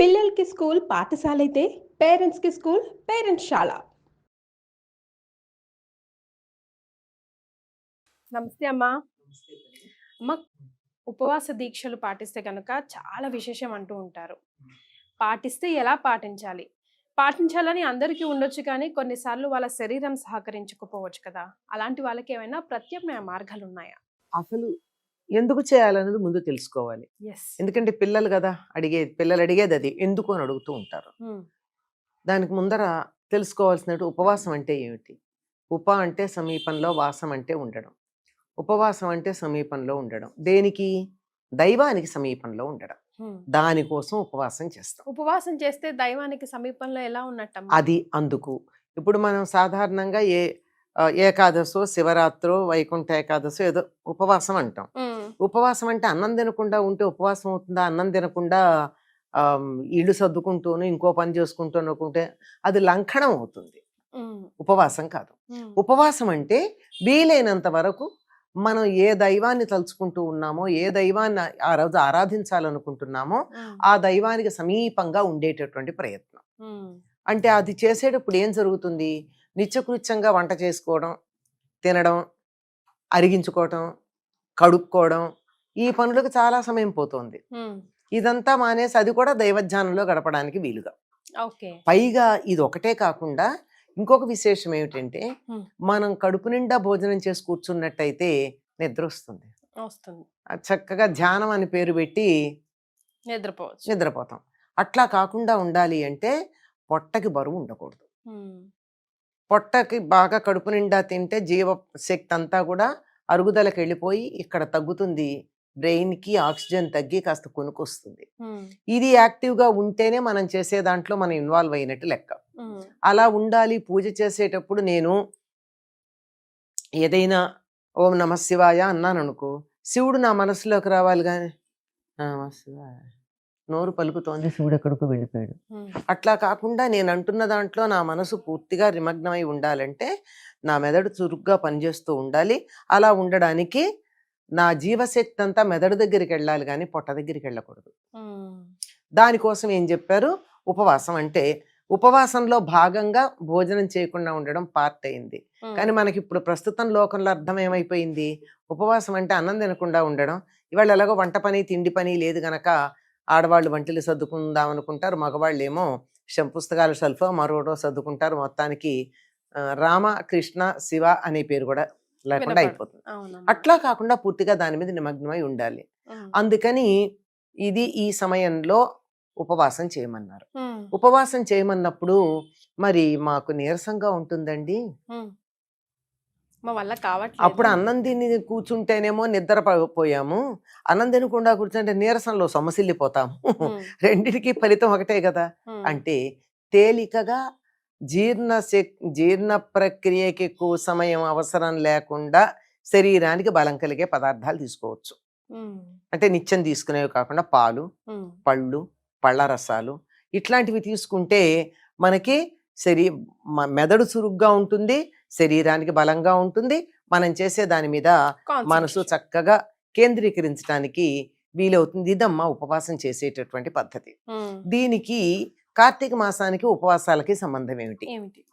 పిల్లలకి స్కూల్ పాఠశాలైతే పేరెంట్స్‌కి స్కూల్ పేరెంట్స్‌శాల. నమస్తే అమ్మా. అమ్మ, ఉపవాస దీక్షలు పాటిస్తే గనక చాలా విశేషం అంటూ ఉంటారు. పాటిస్తే ఎలా పాటించాలి? పాటించాలని అందరికీ ఉండొచ్చు కానీ కొన్నిసార్లు వాళ్ళ శరీరం సహకరించకపోవచ్చు కదా! అలాంటి వాళ్ళకి ఏమైనా ప్రత్యామ్నాయ మార్గాలున్నాయా? అసలు ఎందుకు చేయాలనేది ముందు తెలుసుకోవాలి. యెస్. ఎందుకంటే పిల్లలు గదా! పిల్లలు అడిగేది అది. ఎందుకు అని అడుగుతూ ఉంటారు. హ్మ్. దానికి ముందర తెలుసుకోవాల్సినట్టు ఉపవాసం అంటే ఏమిటి? అంటే సమీపంలో, వాసం అంటే ఉండడం. ఉపవాసం అంటే సమీపంలో ఉండడం. దేనికి? దైవానికి సమీపంలో ఉండడం. హ్మ్. దానికోసం ఉపవాసం చేస్తాం. ఉపవాసం చేస్తే దైవానికి సమీపంలో ఎలా ఉన్నట్టమ్మా? అది అందుకు. ఇప్పుడు మనం సాధారణంగా ఏకాదశో, శివరాత్రో, వైకుంఠ ఏకాదశో ఏదో ఉపవాసం అంటాం. హ్మ్. ఉపవాసం అంటే అన్నం తినకుండా ఉంటే ఉపవాసం అవుతుందా? అన్నం తినకుండా ఇల్లు సర్దుకుంటూను, ఇంకో పని చేసుకుంటూ అనుకుంటే అది లంఘనం అవుతుంది. హ్మ్. ఉపవాసం కాదు. హ్మ్. ఉపవాసం అంటే వీలైనంత వరకు మనం ఏ దైవాన్ని తలుచుకుంటూ ఉన్నామో, ఏ దైవాన్ని ఆ రోజు ఆరాధించాలనుకుంటున్నామో, హ్మ్. ఆ దైవానికి సమీపంగా ఉండేటటువంటి ప్రయత్నం. హ్మ్. అంటే అది చేసేటప్పుడు ఏం జరుగుతుంది? నిత్యకృత్యంగా వంట చేసుకోవడం, తినడం, అరిగించుకోవటం, కడుక్కోవడం, ఈ పనులకు చాలా సమయం పోతోంది. హ్మ్. ఇదంతా మానేసి అది కూడా దైవధ్యానంలో గడపడానికి వీలుగా. ఓకే. పైగా ఇది ఒకటే కాకుండా ఇంకొక విశేషం ఏమిటంటే, హ్మ్. మనం కడుపు నిండా భోజనం చేసి కూర్చున్నట్టయితే నిద్ర వస్తుంది. వస్తుంది. చక్కగా ధ్యానం అని పేరు పెట్టి నిద్రపోవచ్చు. నిద్రపోతాం. అట్లా కాకుండా ఉండాలి అంటే పొట్టకి బరువు ఉండకూడదు. హ్మ్. పొట్టకి బాగా కడుపు నిండా తింటే జీవశక్తి అంతా కూడా అరుగుదలకి వెళ్ళిపోయి ఇక్కడ తగ్గుతుంది. బ్రెయిన్‌కి ఆక్సిజన్ తగ్గి కాస్త కునుకొస్తుంది. హ్మ్. ఇది యాక్టివ్‌గా ఉంటేనే మనం చేసే దాంట్లో మనం ఇన్వాల్వ్ అయినట్టు లెక్క. హ్మ్. అలా ఉండాలి. పూజ చేసేటప్పుడు నేను ఏదైనా ఓం నమః శివాయ అన్నాననుకో, శివుడు నా మనసులోకి రావాలి గాని, నమః శివాయ నోరు పలుకుతోంది, శివుడు ఎక్కడికో వెళ్ళిపోయాడు. హ్మ్. అట్లా కాకుండా నేను అంటున్న దాంట్లో నా మనసు పూర్తిగా నిమగ్నమై ఉండాలంటే, నా మెదడు చురుగ్గా పనిచేస్తూ ఉండాలి. అలా ఉండడానికి నా జీవశక్తి అంతా మెదడు దగ్గరికి వెళ్ళాలి కానీ పొట్ట దగ్గరికి వెళ్ళకూడదు. హ్మ్. దానికోసం ఏం చెప్పారు? ఉపవాసం అంటే ఉపవాసంలో భాగంగా భోజనం చేయకుండా ఉండడం పార్ట్ అయింది. హ్మ్. కానీ మనకి ఇప్పుడు ప్రస్తుతం లోకంలో అర్థం ఏమైపోయింది? ఉపవాసం అంటే అన్నం తినకుండా ఉండడం. ఇవాళ ఎలాగో వంట పని, తిండి పని లేదు గనక ఆడవాళ్ళు వంటలు సర్దుకుందాం అనుకుంటారు. మగవాళ్ళేమో పుస్తకాలు షెల్ఫో మరోటో సర్దుకుంటారు. మొత్తానికి రామ, కృష్ణ, శివ అనే పేరు కూడా లేకుండా వినపడు. అయిపోతుంది. అవునమ్మా. అట్లా కాకుండా పూర్తిగా దాని మీద నిమగ్నమై ఉండాలి. హ్మ్. అందుకని ఈ సమయంలో ఉపవాసం చేయమన్నారు. హ్మ్. ఉపవాసం చేయమన్నప్పుడు మరి మాకు నీరసంగా ఉంటుందండి. హ్మ్. మా వల్ల అప్పుడు కావట్లేదు. అన్నం తిని కూర్చుంటేనేమో పోయాము. అన్నం తినకుండా కూర్చుంటే నీరసంలో సొమ్మసిల్లిపోతాము. హ్మ్. రెండిటికి ఫలితం ఒకటే కదా! హ్మ్. అంటే తేలికగా జీర్ణ ప్రక్రియకి ఎక్కువ సమయం అవసరం లేకుండా శరీరానికి బలం కలిగే పదార్థాలు తీసుకోవచ్చు. హ్మ్. అంటే నిత్యం తీసుకునేవి కాకుండా పాలు, హ్మ్. పళ్ళు, పళ్ళ రసాలు ఇట్లాంటివి తీసుకుంటే మనకి శరీ మెదడు చురుగ్గా ఉంటుంది, శరీరానికి బలంగా ఉంటుంది. మనం చేసే దాని మీద మనసు కాన్సంట్రేషన్. చక్కగా కేంద్రీకరించడానికి వీలవుతుంది. ఇదమ్మా ఉపవాసం చేసేటటువంటి పద్ధతి. హ్మ్. దీనికి కార్తీక మాసానికి ఉపవాసాలకి సంబంధం ఏమిటి? ఏమిటి?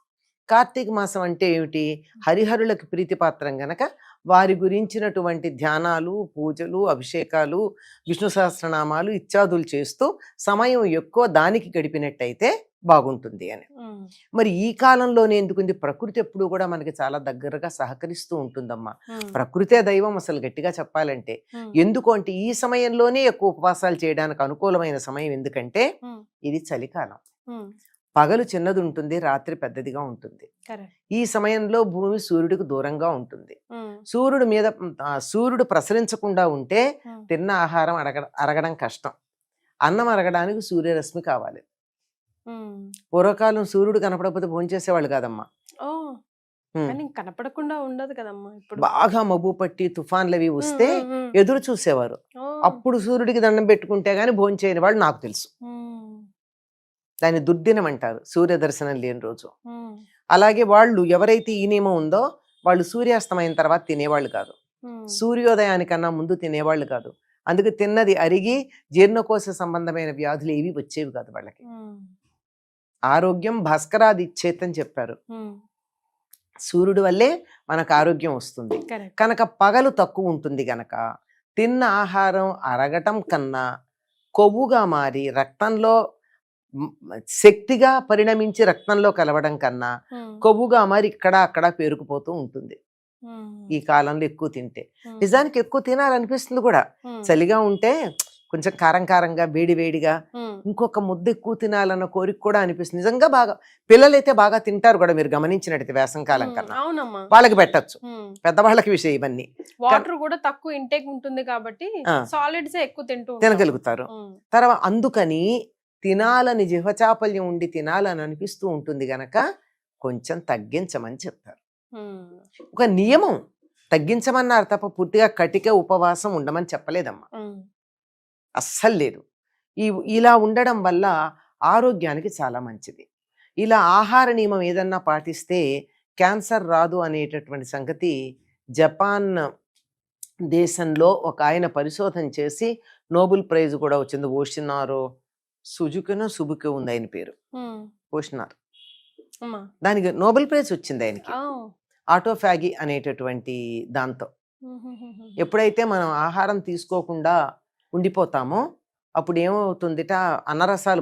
కార్తీక మాసం అంటే ఏమిటి? హరిహరులకు ప్రీతిపాత్రం గనక వారి గురించినటువంటి ధ్యానాలు, పూజలు, అభిషేకాలు, విష్ణు సహస్రనామాలు ఇత్యాదులు చేస్తూ సమయం ఎక్కువ దానికి గడిపినట్టయితే బాగుంటుంది అని. హ్మ్. మరి ఈ కాలంలోనే ఎందుకుంది? ప్రకృతి ఎప్పుడూ కూడా మనకి చాలా దగ్గరగా సహకరిస్తూ ఉంటుందమ్మా. హ్మ్. ప్రకృతే దైవం అసలు గట్టిగా చెప్పాలంటే. హ్మ్. ఎందుకు అంటే ఈ సమయంలోనే ఎక్కువ ఉపవాసాలు చేయడానికి అనుకూలమైన సమయం ఎందుకంటే హ్మ్. ఇది చలికాలం. హ్మ్. పగలు చిన్నది ఉంటుంది, రాత్రి పెద్దదిగా ఉంటుంది. కరెక్ట్. ఈ సమయంలో భూమి సూర్యుడికి దూరంగా ఉంటుంది. హ్మ్. సూర్యుడు ప్రసరించకుండా ఉంటే హ్మ్. తిన్న ఆహారం అరగడం కష్టం. అన్నం అరగడానికి సూర్యరశ్మి కావాలి. హ్మ్. పూర్వకాలం సూర్యుడు కనపడకపోతే భోంచేసేవాళ్ళు కాదమ్మా. ఓహ్! హ్మ్. కానీ కనపడకుండా ఉండదు కదమ్మా ఇప్పుడు. బాగా మబ్బు పట్టి తుఫాన్లవి హ్మ్. వస్తే హ్మ్. హ్మ్. ఎదురు చూసేవారు. ఓహ్! అప్పుడు సూర్యుడికి దండం పెట్టుకుంటే గాని భోంచేయని వాళ్ళు నాకు తెలుసు. హ్మ్. దాన్ని దుర్దినం అంటారు. సూర్య దర్శనం లేని రోజు. హ్మ్. అలాగే వాళ్ళు ఎవరైతే ఈ నియమం ఉందో వాళ్ళు సూర్యాస్తమయం తర్వాత తినేవాళ్ళు కాదు. హ్మ్. సూర్యోదయానికన్నా ముందు తినేవాళ్ళు కాదు. అందుకు తిన్నది అరిగి జీర్ణకోశ సంబంధమైన వ్యాధులు ఏవి వచ్చేవి కాదు వాళ్ళకి. ఆరోగ్యం భాస్కరాది ఇచ్చేతని చెప్పారు. సూర్యుడి వల్లే మనకు ఆరోగ్యం వస్తుంది. కరెక్ట్. కనుక పగలు తక్కువ ఉంటుంది గనక తిన్న ఆహారం అరగటం కన్నా కొవ్వుగా మారి రక్తంలో శక్తిగా పరిణమించి రక్తంలో కలవడం కన్నా కొవ్వుగా మారి ఇక్కడ అక్కడ పేరుకుపోతూ ఉంటుంది ఈ కాలంలో ఎక్కువ తింటే. నిజానికి ఎక్కువ తినాలనిపిస్తుంది కూడా. చలిగా ఉంటే కొంచెం కారం కారంగా వేడి వేడిగా ఇంకొక ముద్ద ఎక్కువ తినాలన్న కోరిక కూడా అనిపిస్తుంది. నిజంగా బాగా పిల్లలైతే బాగా తింటారు కూడా, మీరు గమనించినట్టయితే వేసంకాలం కన్నా అవునమ్మా, వాళ్ళకి పెట్టచ్చు. పెద్దవాళ్ళకి విషయం ఇవన్నీ. వాటర్ కూడా తక్కువ ఇంటేక్ ఉంటుంది కాబట్టి సాలిడ్స్ ఎక్కువ తినగలుగుతారు. తర్వాత అందుకని తినాలని జిహ్వచాపల్యం ఉండి తినాలని అనిపిస్తూ ఉంటుంది గనక కొంచెం తగ్గించమని చెప్తారు. ఒక నియమం తగ్గించమన్నారు తప్ప పూర్తిగా కటిక ఉపవాసం ఉండమని చెప్పలేదమ్మా, అస్సలు లేదు. ఇలా ఉండడం వల్ల ఆరోగ్యానికి చాలా మంచిది. ఇలా ఆహార నియమం ఏదన్నా పాటిస్తే క్యాన్సర్ రాదు అనేటటువంటి సంగతి జపాన్ దేశంలో ఒక ఆయన పరిశోధన చేసి నోబెల్ ప్రైజ్ కూడా వచ్చింది. ఓషినారో సుజుకినో సుబుకి ఉంది ఆయన పేరు, ఓషినార్. దానికి నోబెల్ ప్రైజ్ వచ్చింది ఆయనకి, ఆటోఫాగి అనేటటువంటి దాంతో. ఎప్పుడైతే మనం ఆహారం తీసుకోకుండా ఉండిపోతామో అప్పుడు ఏమవుతుందిట, అన్నరసాలు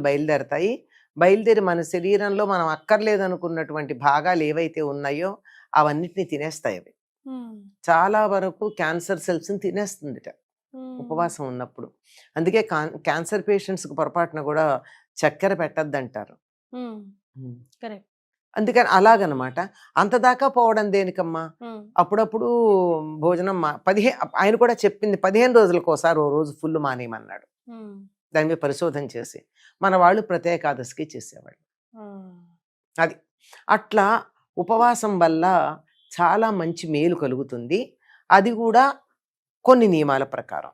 బయలుదేరి మన శరీరంలో మనం అక్కర్లేదనుకున్నటువంటి భాగాలు ఏవైతే ఉన్నాయో అవన్నిటిని తినేస్తాయి. అవి చాలా వరకు క్యాన్సర్ సెల్స్ని తినేస్తుందిట ఉపవాసం ఉన్నప్పుడు. అందుకే క్యాన్సర్ పేషెంట్స్కి పొరపాటున కూడా చక్కెర పెట్టద్దంటారు. అందుకని అలాగనమాట. అంతదాకా పోవడం దేనికమ్మా, అప్పుడప్పుడు భోజనం ఆయన కూడా చెప్పింది 15 రోజులకు ఒకసారి ఓ రోజు ఫుల్ మానేయమన్నాడు. దాని మీద పరిశోధన చేసి మన వాళ్ళు ప్రత్యేకాదశికి చేసేవాళ్ళు. అది అట్లా ఉపవాసం వల్ల చాలా మంచి మేలు కలుగుతుంది. అది కూడా కొన్ని నియమాల ప్రకారం.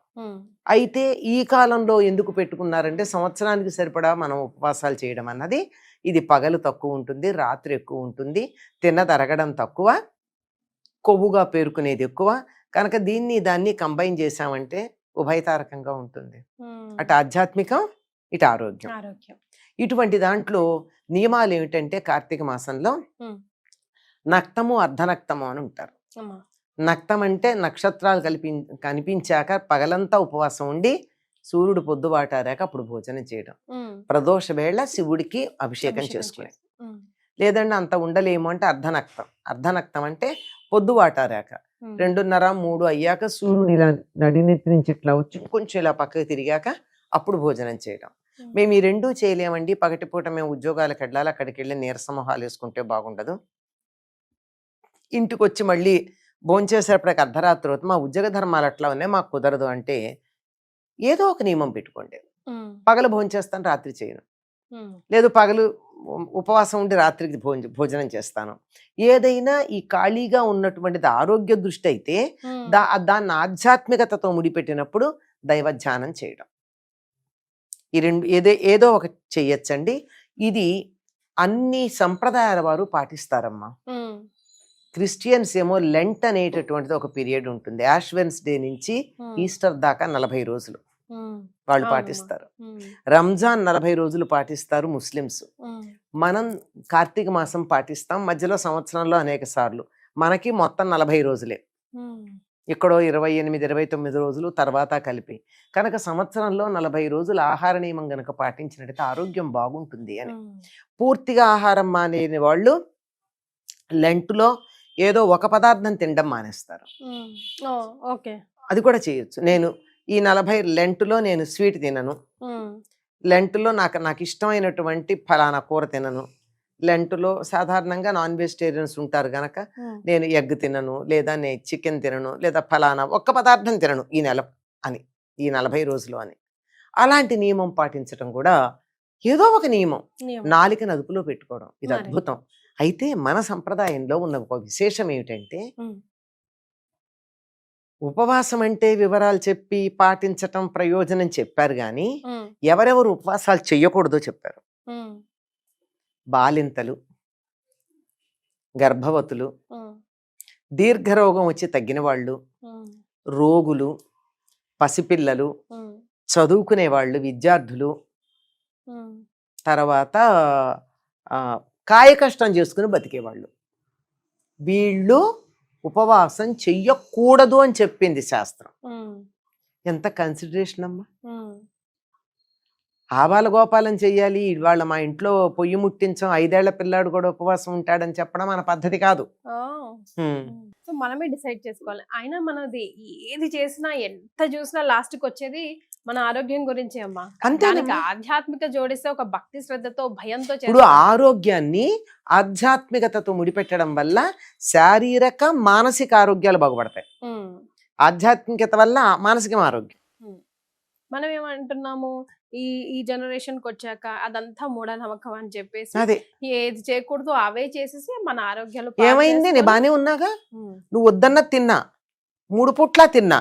అయితే ఈ కాలంలో ఎందుకు పెట్టుకున్నారంటే సంవత్సరానికి సరిపడా మనం ఉపవాసాలు చేయడం అన్నది. ఇది పగలు తక్కువ ఉంటుంది, రాత్రి ఎక్కువ ఉంటుంది, తిన్నది అరగడం తక్కువ, కొవ్వుగా పేరుకునేది ఎక్కువ. కనుక దాన్ని కంబైన్ చేసామంటే ఉభయతారకంగా ఉంటుంది. అటు ఆధ్యాత్మికం, ఇటు ఆరోగ్యం. ఇటువంటి దాంట్లో నియమాలు ఏమిటంటే కార్తీక మాసంలో నక్తము అర్ధనక్తము అని ఉంటారు. నక్తం అంటే నక్షత్రాలు కనిపించాక పగలంతా ఉపవాసం ఉండి సూర్యుడు పొద్దుబాటారాక అప్పుడు భోజనం చేయడం. ప్రదోష వేళ శివుడికి అభిషేకం చేసుకునే. లేదంటే అంత ఉండలేము అంటే అర్ధనక్తం అంటే పొద్దుబాటారాక 2:30-3 అయ్యాక సూర్యుడు ఇలా నడినెత్తి నుంచి ఇట్లా వచ్చి కొంచెం ఇలా పక్కకి తిరిగాక అప్పుడు భోజనం చేయడం. మేము ఈ రెండూ చేయలేమండి, పగటిపూట మేము ఉద్యోగాలకు వెళ్ళాలి, అక్కడికి వెళ్ళి నీరసమొహాలు వేసుకుంటే బాగుండదు, ఇంటికి వచ్చి మళ్ళీ భోంచేసేపటికి అర్ధరాత్రి అవుతుంది, మా ఉద్యోగ ధర్మాలు అట్లా ఉన్నాయి, మాకు కుదరదు అంటే ఏదో ఒక నియమం పెట్టుకోండి. పగలు భోంచేస్తాను, రాత్రి చేయను. లేదు పగలు ఉపవాసం ఉండి రాత్రికి భోజనం చేస్తాను. ఏదైనా ఈ ఖాళీగా ఉన్నటువంటిది ఆరోగ్య దృష్టి అయితే దాన్ని ఆధ్యాత్మికతతో ముడిపెట్టినప్పుడు దైవ ధ్యానం చేయడం. ఈ రెండు ఏదో ఒకటి చెయ్యొచ్చండి. ఇది అన్ని సంప్రదాయాల వారు పాటిస్తారమ్మా. క్రిస్టియన్స్ ఏమో లెంట్ అనేటటువంటిది ఒక పీరియడ్ ఉంటుంది. యాష్ వెన్స్డే నుంచి ఈస్టర్ దాకా 40 రోజులు వాళ్ళు పాటిస్తారు. రంజాన్ 40 రోజులు పాటిస్తారు ముస్లిమ్స్. మనం కార్తీక మాసం పాటిస్తాం, మధ్యలో సంవత్సరంలో అనేక సార్లు. మనకి మొత్తం 40 రోజులే, ఇక్కడో 28-29 రోజులు తర్వాత కలిపి. కనుక సంవత్సరంలో 40 రోజులు ఆహార నియమం గనక పాటించినట్టయితే ఆరోగ్యం బాగుంటుంది అని. పూర్తిగా ఆహారం మానేని వాళ్ళు లెంటులో ఏదో ఒక పదార్థం తినడం మానేస్తారు. అది కూడా చేయొచ్చు. నేను ఈ 40 లెంటులో నేను స్వీట్ తినను, లెంటులో నాకు ఇష్టమైనటువంటి ఫలానా కూర తినను, లెంటులో సాధారణంగా నాన్ వెజిటేరియన్స్ ఉంటారు గనక నేను ఎగ్ తినను, లేదా నేను చికెన్ తినను, లేదా ఫలానా ఒక్క పదార్థం తినను ఈ నెల అని, ఈ 40 రోజులు అని. అలాంటి నియమం పాటించడం కూడా ఏదో ఒక నియమం, నాలికను అదుపులో పెట్టుకోవడం, ఇది అద్భుతం. అయితే మన సంప్రదాయంలో ఉన్న ఒక విశేషం ఏమిటంటే ఉపవాసం అంటే వివరాలు చెప్పి పాటించటం ప్రయోజనం చెప్పారు కానీ ఎవరెవరు ఉపవాసాలు చెయ్యకూడదో చెప్పారు. బాలింతలు, గర్భవతులు, దీర్ఘరోగం వచ్చి తగ్గిన వాళ్ళు, రోగులు, పసిపిల్లలు, ఉమ్, చదువుకునే వాళ్ళు, విద్యార్థులు, ఉమ్, తర్వాత కాయ కష్టం చేసుకుని బతికేవాళ్ళు, వీళ్ళు ఉపవాసం చెయ్యకూడదు అని చెప్పింది శాస్త్రం. ఉమ్, ఎంత కన్సిడరేషన్ అమ్మా. ఉమ్, ఆబాల గోపాలం చెయ్యాలి, ఇవాళ మా ఇంట్లో పొయ్యి ముట్టించం, 5 ఏళ్ల పిల్లాడు కూడా ఉపవాసం ఉంటాడని చెప్పడం మన పద్ధతి కాదు. ఓ, సో మనమే డిసైడ్ చేసుకోవాలి. అయినా మనది ఏది చేసినా ఎంత చూసినా లాస్ట్కి వచ్చేది మన ఆరోగ్యం గురించి అమ్మా. అంతేనమ్మా. దానికి ఆధ్యాత్మిక జోడిస్తే ఒక భక్తి శ్రద్ధతో భయంతో ఇప్పుడు చేస్తాం. ఆరోగ్యాన్ని ఆధ్యాత్మికతతో ముడిపెట్టడం వల్ల శారీరక మానసిక ఆరోగ్యాలు బాగుపడతాయి. ఉమ్, ఆధ్యాత్మికత వల్ల మానసిక ఆరోగ్యం. మనం ఏమంటున్నాము, ఈ ఈ జనరేషన్ కి వచ్చాక అదంతా మూఢనమ్మకం అని చెప్పేసి అదే ఏది చేయకూడదు అవే చేసేసి మన ఆరోగ్యాలు ఏమైంది, నేను బానే ఉన్నాగా, నువ్వు వద్దన్న తిన్నా, 3 పూట్లా తిన్నా,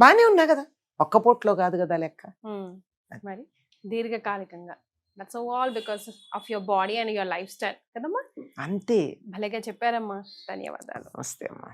బానే ఉన్నా కదా, ఒక్క పూట్లో కాదు కదా లెక్క. మరి దీర్ఘకాలికంగా that's all because of your body and your life style కదమ్మా. అంతే. భలేగా చెప్పారమ్మా, ధన్యవాదాలు. నమస్తే అమ్మా.